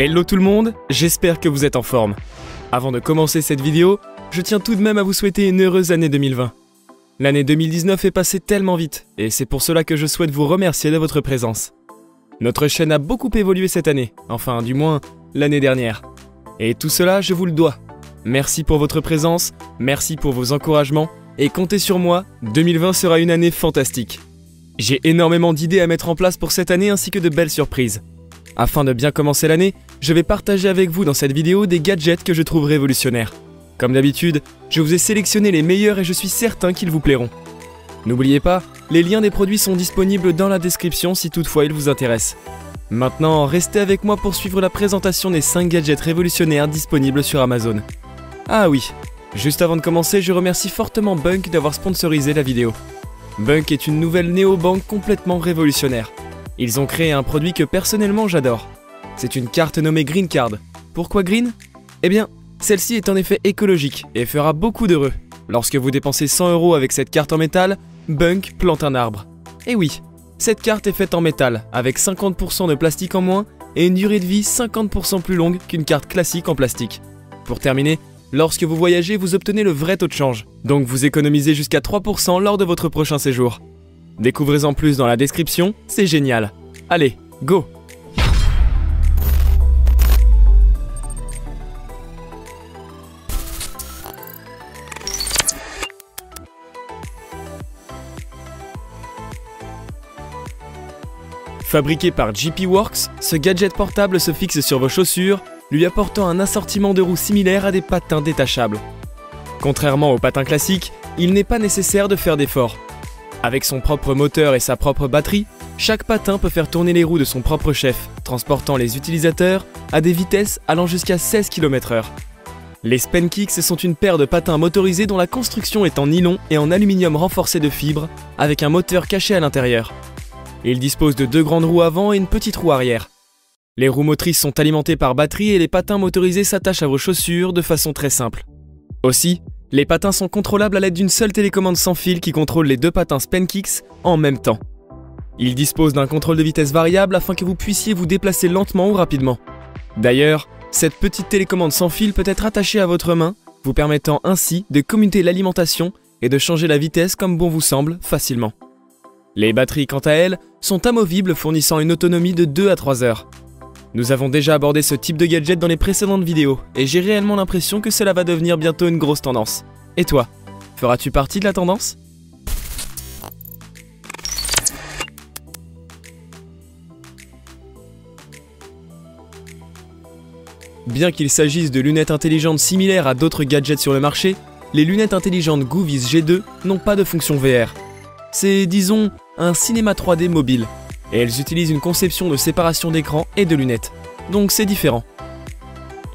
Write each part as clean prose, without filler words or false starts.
Hello tout le monde, j'espère que vous êtes en forme. Avant de commencer cette vidéo, je tiens tout de même à vous souhaiter une heureuse année 2020. L'année 2019 est passée tellement vite, et c'est pour cela que je souhaite vous remercier de votre présence. Notre chaîne a beaucoup évolué cette année, enfin du moins l'année dernière. Et tout cela, je vous le dois. Merci pour votre présence, merci pour vos encouragements, et comptez sur moi, 2020 sera une année fantastique. J'ai énormément d'idées à mettre en place pour cette année ainsi que de belles surprises. Afin de bien commencer l'année, je vais partager avec vous dans cette vidéo des gadgets que je trouve révolutionnaires. Comme d'habitude, je vous ai sélectionné les meilleurs et je suis certain qu'ils vous plairont. N'oubliez pas, les liens des produits sont disponibles dans la description si toutefois ils vous intéressent. Maintenant, restez avec moi pour suivre la présentation des 5 gadgets révolutionnaires disponibles sur Amazon. Ah oui, juste avant de commencer, je remercie fortement Bunk d'avoir sponsorisé la vidéo. Bunk est une nouvelle néobanque complètement révolutionnaire. Ils ont créé un produit que personnellement j'adore. C'est une carte nommée Green Card. Pourquoi Green ? Eh bien, celle-ci est en effet écologique et fera beaucoup d'heureux. Lorsque vous dépensez 100 € avec cette carte en métal, Bunk plante un arbre. Et oui, cette carte est faite en métal, avec 50% de plastique en moins et une durée de vie 50% plus longue qu'une carte classique en plastique. Pour terminer, lorsque vous voyagez, vous obtenez le vrai taux de change, donc vous économisez jusqu'à 3% lors de votre prochain séjour. Découvrez-en plus dans la description, c'est génial. Allez, go! Fabriqué par JP Works, ce gadget portable se fixe sur vos chaussures, lui apportant un assortiment de roues similaire à des patins détachables. Contrairement aux patins classiques, il n'est pas nécessaire de faire d'efforts. Avec son propre moteur et sa propre batterie, chaque patin peut faire tourner les roues de son propre chef, transportant les utilisateurs à des vitesses allant jusqu'à 16 km/h. Les Spenkicks sont une paire de patins motorisés dont la construction est en nylon et en aluminium renforcé de fibres, avec un moteur caché à l'intérieur. Ils disposent de 2 grandes roues avant et une petite roue arrière. Les roues motrices sont alimentées par batterie et les patins motorisés s'attachent à vos chaussures de façon très simple. Aussi, les patins sont contrôlables à l'aide d'une seule télécommande sans fil qui contrôle les 2 patins Spenkicks en même temps. Ils disposent d'un contrôle de vitesse variable afin que vous puissiez vous déplacer lentement ou rapidement. D'ailleurs, cette petite télécommande sans fil peut être attachée à votre main, vous permettant ainsi de commuter l'alimentation et de changer la vitesse comme bon vous semble facilement. Les batteries, quant à elles, sont amovibles fournissant une autonomie de 2 à 3 heures. Nous avons déjà abordé ce type de gadget dans les précédentes vidéos et j'ai réellement l'impression que cela va devenir bientôt une grosse tendance. Et toi, feras-tu partie de la tendance ? Bien qu'il s'agisse de lunettes intelligentes similaires à d'autres gadgets sur le marché, les lunettes intelligentes Goovis G2 n'ont pas de fonction VR. C'est, disons, un cinéma 3D mobile, et elles utilisent une conception de séparation d'écran et de lunettes, donc c'est différent.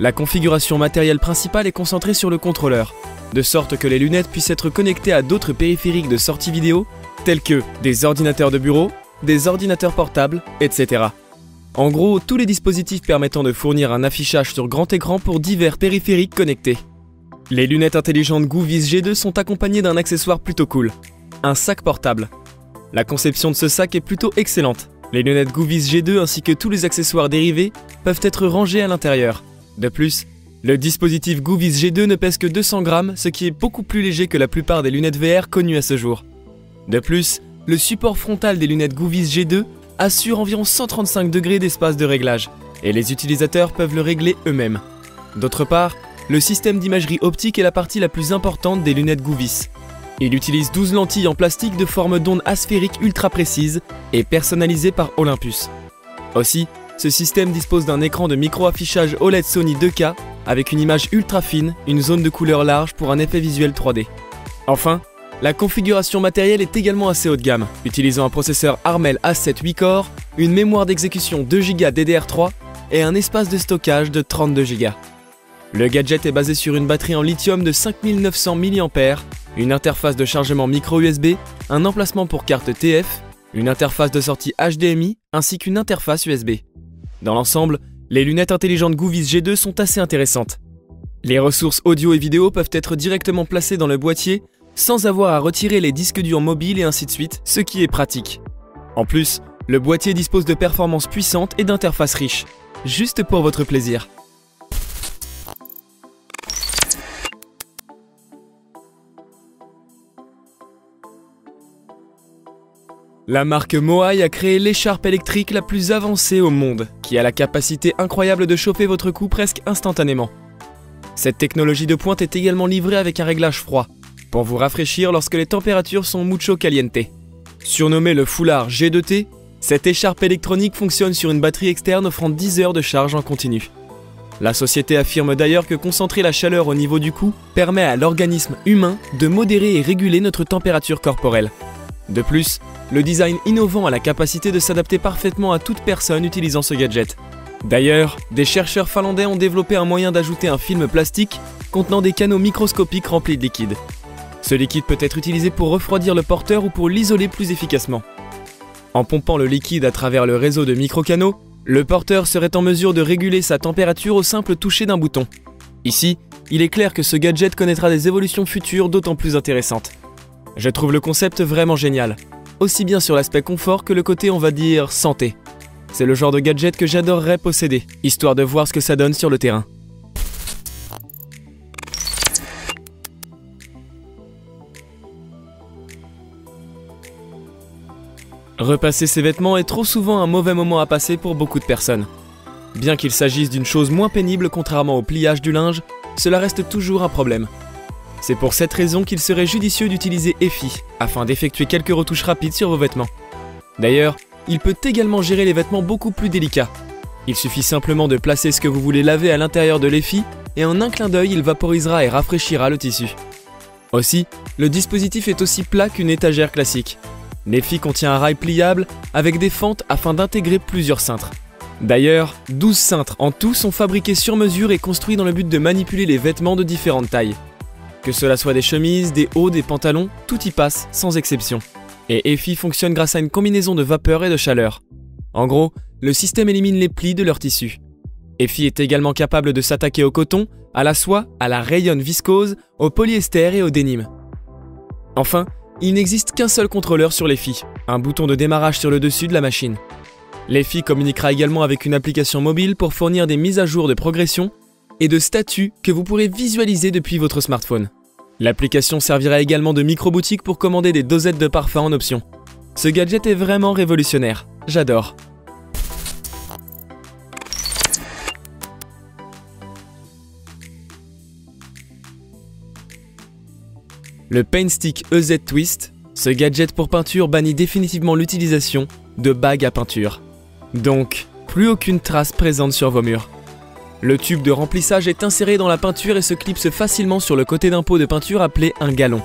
La configuration matérielle principale est concentrée sur le contrôleur, de sorte que les lunettes puissent être connectées à d'autres périphériques de sortie vidéo, tels que des ordinateurs de bureau, des ordinateurs portables, etc. En gros, tous les dispositifs permettant de fournir un affichage sur grand écran pour divers périphériques connectés. Les lunettes intelligentes Goovis G2 sont accompagnées d'un accessoire plutôt cool, un sac portable. La conception de ce sac est plutôt excellente. Les lunettes Goovis G2 ainsi que tous les accessoires dérivés peuvent être rangés à l'intérieur. De plus, le dispositif Goovis G2 ne pèse que 200 grammes, ce qui est beaucoup plus léger que la plupart des lunettes VR connues à ce jour. De plus, le support frontal des lunettes Goovis G2 assure environ 135 degrés d'espace de réglage, et les utilisateurs peuvent le régler eux-mêmes. D'autre part, le système d'imagerie optique est la partie la plus importante des lunettes Goovis. Il utilise 12 lentilles en plastique de forme d'onde asphérique ultra précise et personnalisée par Olympus. Aussi, ce système dispose d'un écran de micro-affichage OLED Sony 2K avec une image ultra fine, une zone de couleur large pour un effet visuel 3D. Enfin, la configuration matérielle est également assez haut de gamme, utilisant un processeur Armel A7 8-core, une mémoire d'exécution 2 Go DDR3 et un espace de stockage de 32 Go. Le gadget est basé sur une batterie en lithium de 5900 mAh, une interface de chargement micro USB, un emplacement pour carte TF, une interface de sortie HDMI ainsi qu'une interface USB. Dans l'ensemble, les lunettes intelligentes Goovis G2 sont assez intéressantes. Les ressources audio et vidéo peuvent être directement placées dans le boîtier sans avoir à retirer les disques durs mobiles et ainsi de suite, ce qui est pratique. En plus, Le boîtier dispose de performances puissantes et d'interfaces riches, juste pour votre plaisir. La marque Moai a créé l'écharpe électrique la plus avancée au monde, qui a la capacité incroyable de chauffer votre cou presque instantanément. Cette technologie de pointe est également livrée avec un réglage froid, pour vous rafraîchir lorsque les températures sont mucho caliente. Surnommée le foulard G2T, cette écharpe électronique fonctionne sur une batterie externe offrant 10 heures de charge en continu. La société affirme d'ailleurs que concentrer la chaleur au niveau du cou permet à l'organisme humain de modérer et réguler notre température corporelle. De plus, le design innovant a la capacité de s'adapter parfaitement à toute personne utilisant ce gadget. D'ailleurs, des chercheurs finlandais ont développé un moyen d'ajouter un film plastique contenant des canaux microscopiques remplis de liquide. Ce liquide peut être utilisé pour refroidir le porteur ou pour l'isoler plus efficacement. En pompant le liquide à travers le réseau de microcanaux, le porteur serait en mesure de réguler sa température au simple toucher d'un bouton. Ici, il est clair que ce gadget connaîtra des évolutions futures d'autant plus intéressantes. Je trouve le concept vraiment génial, aussi bien sur l'aspect confort que le côté on va dire santé. C'est le genre de gadget que j'adorerais posséder, histoire de voir ce que ça donne sur le terrain. Repasser ses vêtements est trop souvent un mauvais moment à passer pour beaucoup de personnes. Bien qu'il s'agisse d'une chose moins pénible contrairement au pliage du linge, cela reste toujours un problème. C'est pour cette raison qu'il serait judicieux d'utiliser Effie, afin d'effectuer quelques retouches rapides sur vos vêtements. D'ailleurs, il peut également gérer les vêtements beaucoup plus délicats. Il suffit simplement de placer ce que vous voulez laver à l'intérieur de l'Effie, et en un clin d'œil, il vaporisera et rafraîchira le tissu. Aussi, le dispositif est aussi plat qu'une étagère classique. L'Effie contient un rail pliable avec des fentes afin d'intégrer plusieurs cintres. D'ailleurs, 12 cintres en tout sont fabriqués sur mesure et construits dans le but de manipuler les vêtements de différentes tailles. Que cela soit des chemises, des hauts, des pantalons, tout y passe, sans exception. Et Effie fonctionne grâce à une combinaison de vapeur et de chaleur. En gros, le système élimine les plis de leur tissu. Effie est également capable de s'attaquer au coton, à la soie, à la rayon viscose, au polyester et au denim. Enfin, il n'existe qu'un seul contrôleur sur l'Effie, un bouton de démarrage sur le dessus de la machine. L'Effie communiquera également avec une application mobile pour fournir des mises à jour de progression et de statut que vous pourrez visualiser depuis votre smartphone. L'application servira également de micro-boutique pour commander des dosettes de parfum en option. Ce gadget est vraiment révolutionnaire, j'adore. Le Paint Stick EZ Twist, ce gadget pour peinture bannit définitivement l'utilisation de bagues à peinture. Donc, plus aucune trace présente sur vos murs. Le tube de remplissage est inséré dans la peinture et se clipse facilement sur le côté d'un pot de peinture appelé un galon.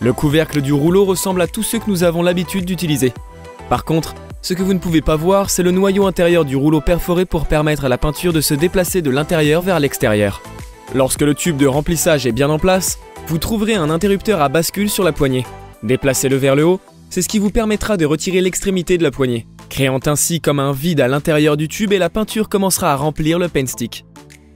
Le couvercle du rouleau ressemble à tous ceux que nous avons l'habitude d'utiliser. Par contre, ce que vous ne pouvez pas voir, c'est le noyau intérieur du rouleau perforé pour permettre à la peinture de se déplacer de l'intérieur vers l'extérieur. Lorsque le tube de remplissage est bien en place, vous trouverez un interrupteur à bascule sur la poignée. Déplacez-le vers le haut, c'est ce qui vous permettra de retirer l'extrémité de la poignée, créant ainsi comme un vide à l'intérieur du tube et la peinture commencera à remplir le paint stick.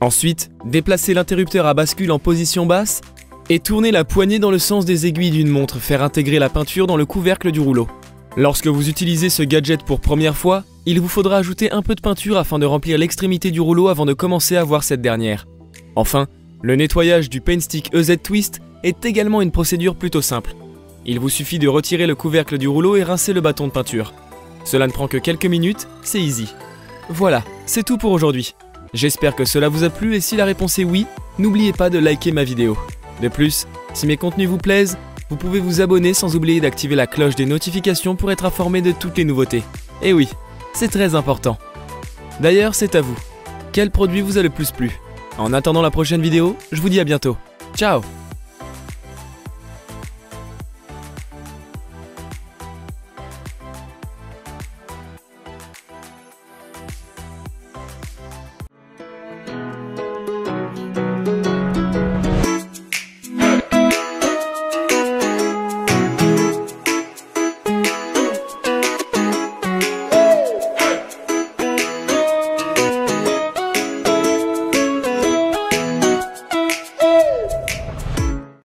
Ensuite, déplacez l'interrupteur à bascule en position basse et tournez la poignée dans le sens des aiguilles d'une montre, faire intégrer la peinture dans le couvercle du rouleau. Lorsque vous utilisez ce gadget pour première fois, il vous faudra ajouter un peu de peinture afin de remplir l'extrémité du rouleau avant de commencer à voir cette dernière. Enfin, le nettoyage du Paint Stick EZ Twist est également une procédure plutôt simple. Il vous suffit de retirer le couvercle du rouleau et rincer le bâton de peinture. Cela ne prend que quelques minutes, c'est easy. Voilà, c'est tout pour aujourd'hui. J'espère que cela vous a plu et si la réponse est oui, n'oubliez pas de liker ma vidéo. De plus, si mes contenus vous plaisent, vous pouvez vous abonner sans oublier d'activer la cloche des notifications pour être informé de toutes les nouveautés. Et oui, c'est très important. D'ailleurs, c'est à vous. Quel produit vous a le plus plu? En attendant la prochaine vidéo, je vous dis à bientôt. Ciao!